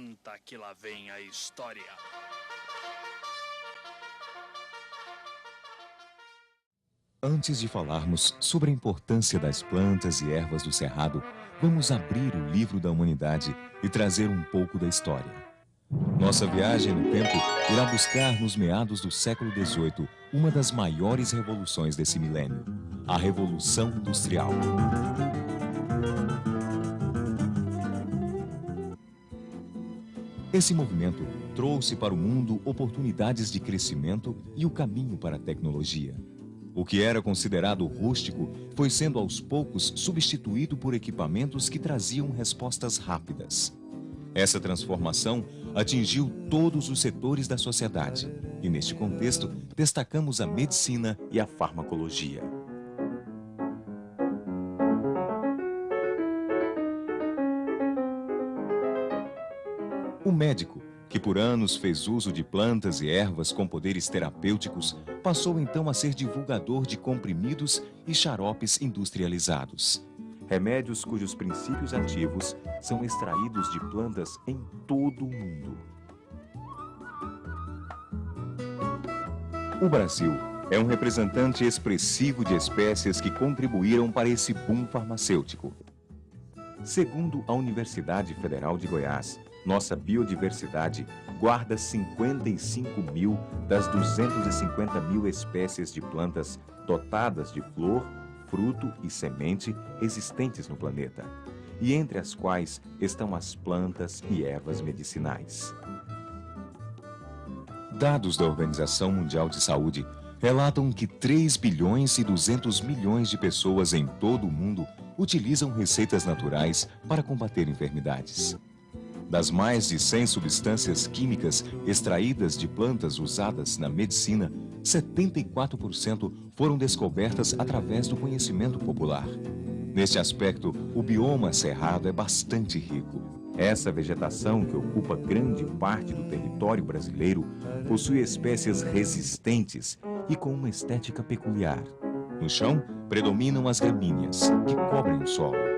Senta que lá vem a história. Antes de falarmos sobre a importância das plantas e ervas do Cerrado, vamos abrir o livro da humanidade e trazer um pouco da história. Nossa viagem no tempo irá buscar nos meados do século XVIII uma das maiores revoluções desse milênio, a Revolução Industrial. Esse movimento trouxe para o mundo oportunidades de crescimento e o caminho para a tecnologia. O que era considerado rústico foi sendo aos poucos substituído por equipamentos que traziam respostas rápidas. Essa transformação atingiu todos os setores da sociedade e, neste contexto, destacamos a medicina e a farmacologia. O médico, que por anos fez uso de plantas e ervas com poderes terapêuticos, passou então a ser divulgador de comprimidos e xaropes industrializados. Remédios cujos princípios ativos são extraídos de plantas em todo o mundo. O Brasil é um representante expressivo de espécies que contribuíram para esse boom farmacêutico. Segundo a Universidade Federal de Goiás, nossa biodiversidade guarda 55 mil das 250 mil espécies de plantas dotadas de flor, fruto e semente existentes no planeta, e entre as quais estão as plantas e ervas medicinais. Dados da Organização Mundial de Saúde relatam que 3 bilhões e 200 milhões de pessoas em todo o mundo utilizam receitas naturais para combater enfermidades. Das mais de 100 substâncias químicas extraídas de plantas usadas na medicina, 74% foram descobertas através do conhecimento popular. Neste aspecto, o bioma cerrado é bastante rico. Essa vegetação, que ocupa grande parte do território brasileiro, possui espécies resistentes e com uma estética peculiar. No chão, predominam as gramíneas, que cobrem o solo.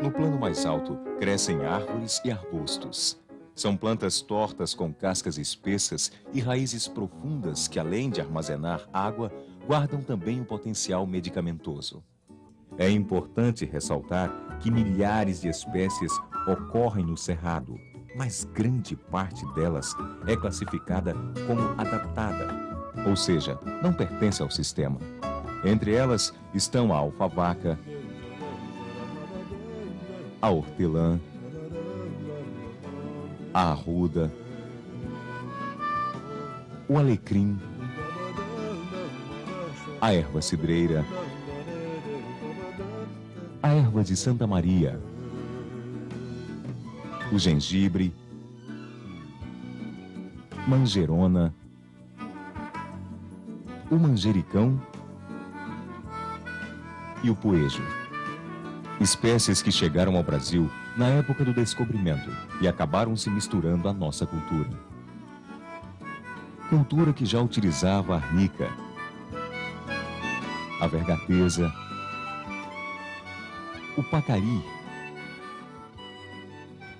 No plano mais alto, crescem árvores e arbustos. São plantas tortas com cascas espessas e raízes profundas que, além de armazenar água, guardam também o potencial medicamentoso. É importante ressaltar que milhares de espécies ocorrem no Cerrado, mas grande parte delas é classificada como adaptada, ou seja, não pertence ao sistema. Entre elas estão a alfavaca, a hortelã, a arruda, o alecrim, a erva cidreira, a erva de Santa Maria, o gengibre, manjerona, o manjericão e o poejo. Espécies que chegaram ao Brasil na época do descobrimento e acabaram se misturando à nossa cultura. Cultura que já utilizava a arnica, a vergateza, o pacari,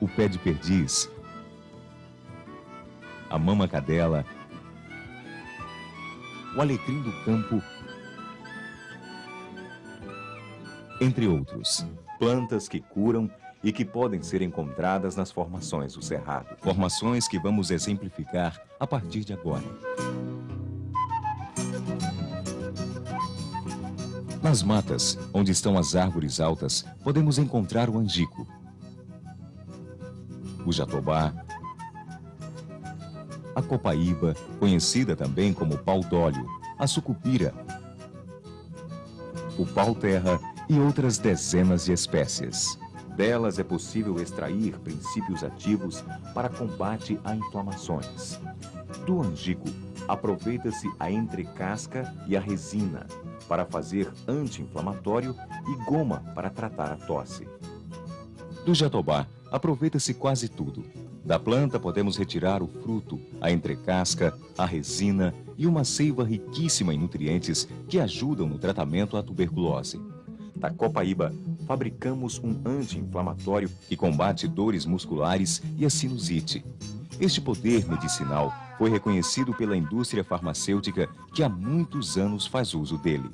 o pé de perdiz, a mama-cadela, o alecrim do campo, entre outros. Plantas que curam e que podem ser encontradas nas formações do Cerrado. Formações que vamos exemplificar a partir de agora. Nas matas, onde estão as árvores altas, podemos encontrar o angico, o jatobá, a copaíba, conhecida também como pau-d'óleo, a sucupira, o pau-terra e outras dezenas de espécies. Delas é possível extrair princípios ativos para combate a inflamações. Do angico, aproveita-se a entrecasca e a resina para fazer anti-inflamatório e goma para tratar a tosse. Do jatobá, aproveita-se quase tudo. Da planta podemos retirar o fruto, a entrecasca, a resina e uma seiva riquíssima em nutrientes que ajudam no tratamento à tuberculose. Da copaíba, fabricamos um anti-inflamatório que combate dores musculares e a sinusite. Este poder medicinal foi reconhecido pela indústria farmacêutica que há muitos anos faz uso dele.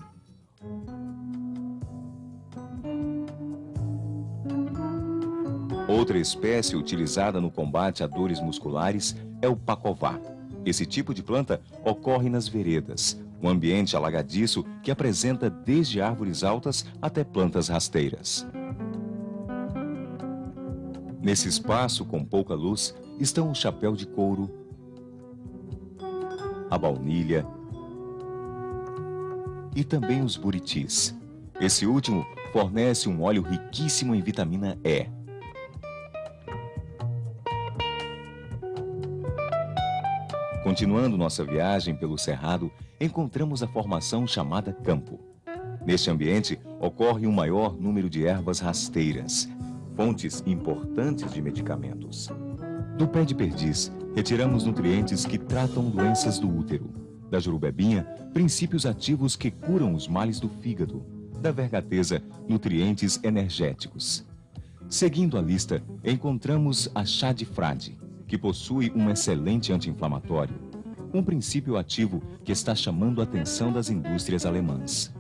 Outra espécie utilizada no combate a dores musculares é o pacová. Esse tipo de planta ocorre nas veredas, um ambiente alagadiço que apresenta desde árvores altas até plantas rasteiras. Nesse espaço com pouca luz estão o chapéu de couro, a baunilha e também os buritis. Esse último fornece um óleo riquíssimo em vitamina E. Continuando nossa viagem pelo Cerrado, encontramos a formação chamada campo. Neste ambiente, ocorre um maior número de ervas rasteiras, fontes importantes de medicamentos. Do pé de perdiz, retiramos nutrientes que tratam doenças do útero. Da jurubebinha, princípios ativos que curam os males do fígado. Da vergateza, nutrientes energéticos. Seguindo a lista, encontramos a chá de frade, que possui um excelente anti-inflamatório, um princípio ativo que está chamando a atenção das indústrias alemãs.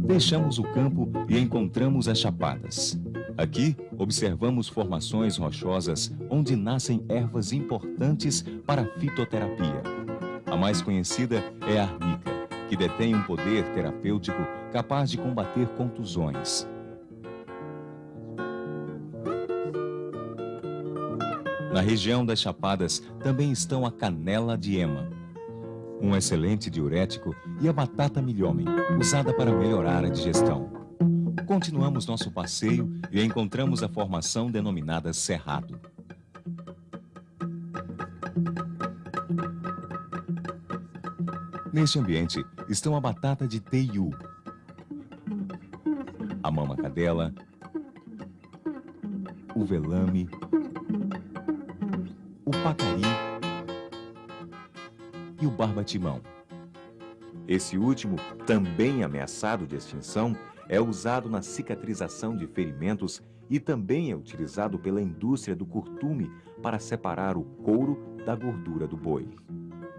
Deixamos o campo e encontramos as chapadas. Aqui, observamos formações rochosas onde nascem ervas importantes para a fitoterapia. A mais conhecida é a arnica, que detém um poder terapêutico capaz de combater contusões. Na região das chapadas também estão a canela de ema, um excelente diurético, e a batata milhomem, usada para melhorar a digestão. Continuamos nosso passeio e encontramos a formação denominada Cerrado. Neste ambiente estão a batata de teiu, a mama-cadela, o velame, o pacari e o barbatimão. Esse último, também ameaçado de extinção, é usado na cicatrização de ferimentos e também é utilizado pela indústria do curtume para separar o couro da gordura do boi.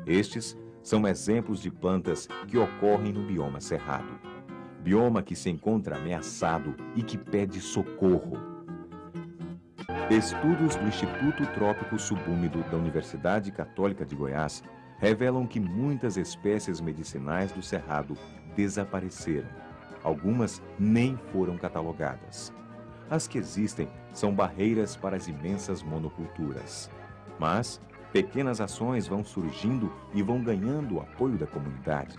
Estes são exemplos de plantas que ocorrem no bioma cerrado. Bioma que se encontra ameaçado e que pede socorro. Estudos do Instituto Trópico Subúmido da Universidade Católica de Goiás revelam que muitas espécies medicinais do Cerrado desapareceram. Algumas nem foram catalogadas. As que existem são barreiras para as imensas monoculturas. Mas pequenas ações vão surgindo e vão ganhando o apoio da comunidade.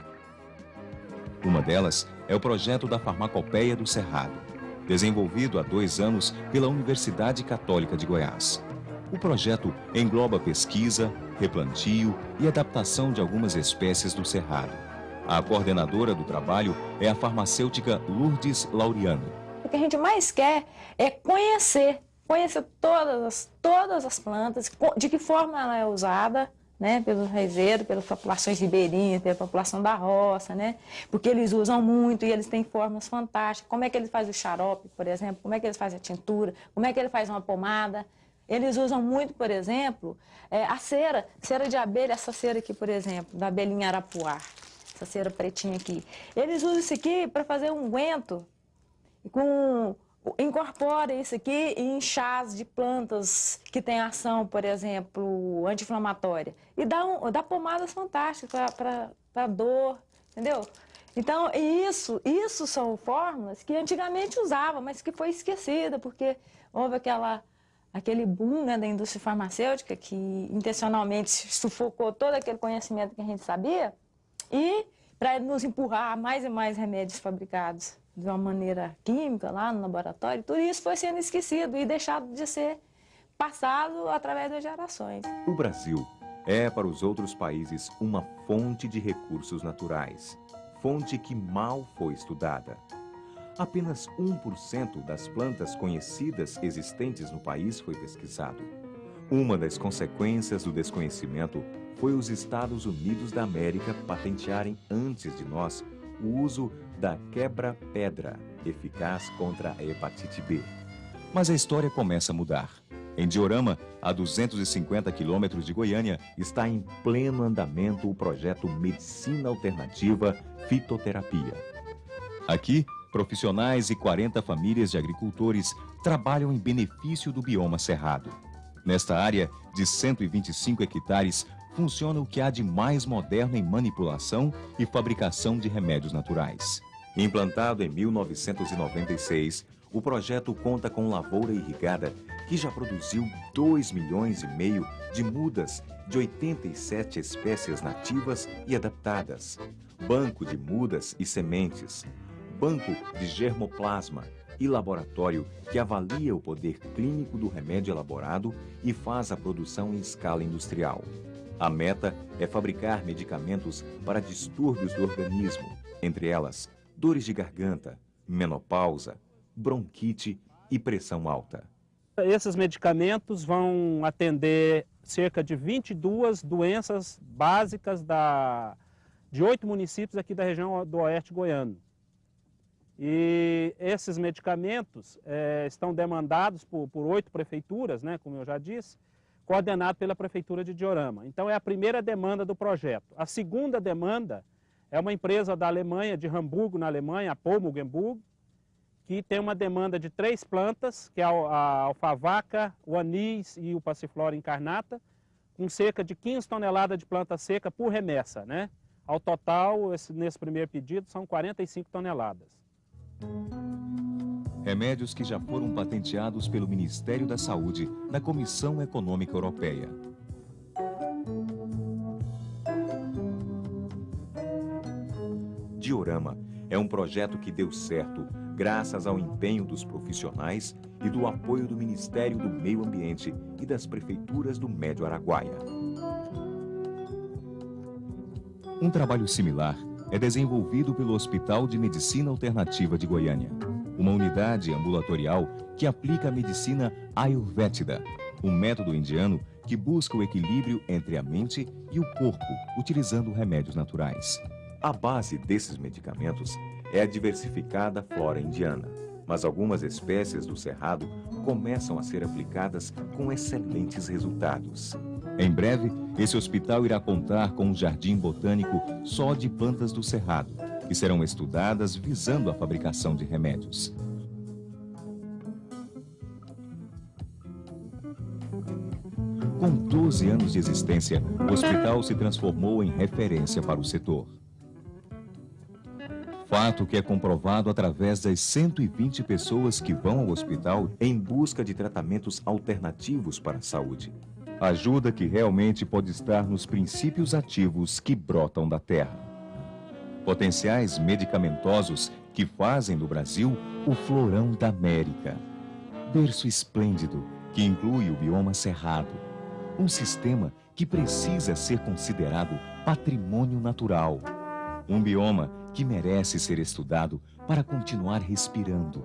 Uma delas é o projeto da Farmacopeia do Cerrado, desenvolvido há 2 anos pela Universidade Católica de Goiás. O projeto engloba pesquisa, replantio e adaptação de algumas espécies do Cerrado. A coordenadora do trabalho é a farmacêutica Lourdes Laureano. O que a gente mais quer é conhecer todas as plantas, de que forma ela é usada, né, pelos raizeiros, pelas populações ribeirinhas, pela população da roça, né, porque eles usam muito e eles têm formas fantásticas. Como é que eles fazem o xarope, por exemplo, como é que eles fazem a tintura, como é que ele faz uma pomada. Eles usam muito, por exemplo, a cera de abelha, essa cera aqui, por exemplo, da abelhinha arapuá, essa cera pretinha aqui. Eles usam isso aqui para fazer um unguento, incorpora isso aqui em chás de plantas que têm ação, por exemplo, anti-inflamatória. E dá pomadas fantásticas para dor, entendeu? Então, isso são fórmulas que antigamente usava, mas que foi esquecida, porque houve aquele boom, né, da indústria farmacêutica que intencionalmente sufocou todo aquele conhecimento que a gente sabia e para nos empurrar a mais e mais remédios fabricados de uma maneira química lá no laboratório, tudo isso foi sendo esquecido e deixado de ser passado através das gerações. O Brasil é para os outros países uma fonte de recursos naturais, fonte que mal foi estudada. Apenas 1% das plantas conhecidas existentes no país foi pesquisado. Uma das consequências do desconhecimento foi os Estados Unidos da América patentearem antes de nós o uso da quebra-pedra, eficaz contra a hepatite B. Mas a história começa a mudar. Em Diorama, a 250 quilômetros de Goiânia, está em pleno andamento o projeto Medicina Alternativa Fitoterapia. Aqui, profissionais e 40 famílias de agricultores trabalham em benefício do bioma cerrado. Nesta área de 125 hectares, funciona o que há de mais moderno em manipulação e fabricação de remédios naturais. Implantado em 1996, o projeto conta com lavoura irrigada que já produziu 2,5 milhões de mudas de 87 espécies nativas e adaptadas, banco de mudas e sementes, banco de germoplasma e laboratório que avalia o poder clínico do remédio elaborado e faz a produção em escala industrial. A meta é fabricar medicamentos para distúrbios do organismo, entre elas dores de garganta, menopausa, bronquite e pressão alta. Esses medicamentos vão atender cerca de 22 doenças básicas de 8 municípios aqui da região do Oeste Goiano. E esses medicamentos estão demandados por 8 prefeituras, né, como eu já disse, coordenado pela Prefeitura de Diorama. Então é a primeira demanda do projeto. A segunda demanda é uma empresa da Alemanha, de Hamburgo, na Alemanha, a Pulmogenburg, que tem uma demanda de 3 plantas, que é a alfavaca, o anis e o passiflora incarnata, com cerca de 15 toneladas de planta seca por remessa, né? Ao total, nesse primeiro pedido, são 45 toneladas. Remédios que já foram patenteados pelo Ministério da Saúde na Comissão Econômica Europeia. Diorama é um projeto que deu certo graças ao empenho dos profissionais e do apoio do Ministério do Meio Ambiente e das prefeituras do Médio Araguaia. Um trabalho similar é desenvolvido pelo Hospital de Medicina Alternativa de Goiânia, uma unidade ambulatorial que aplica a medicina Ayurveda, um método indiano que busca o equilíbrio entre a mente e o corpo, utilizando remédios naturais. A base desses medicamentos é a diversificada flora indiana, mas algumas espécies do cerrado começam a ser aplicadas com excelentes resultados. Em breve, esse hospital irá contar com um jardim botânico só de plantas do cerrado, que serão estudadas visando a fabricação de remédios. Com 12 anos de existência, o hospital se transformou em referência para o setor. Fato que é comprovado através das 120 pessoas que vão ao hospital em busca de tratamentos alternativos para a saúde. Ajuda que realmente pode estar nos princípios ativos que brotam da terra. Potenciais medicamentosos que fazem do Brasil o florão da América. Berço esplêndido que inclui o bioma cerrado. Um sistema que precisa ser considerado patrimônio natural. Um bioma que merece ser estudado para continuar respirando.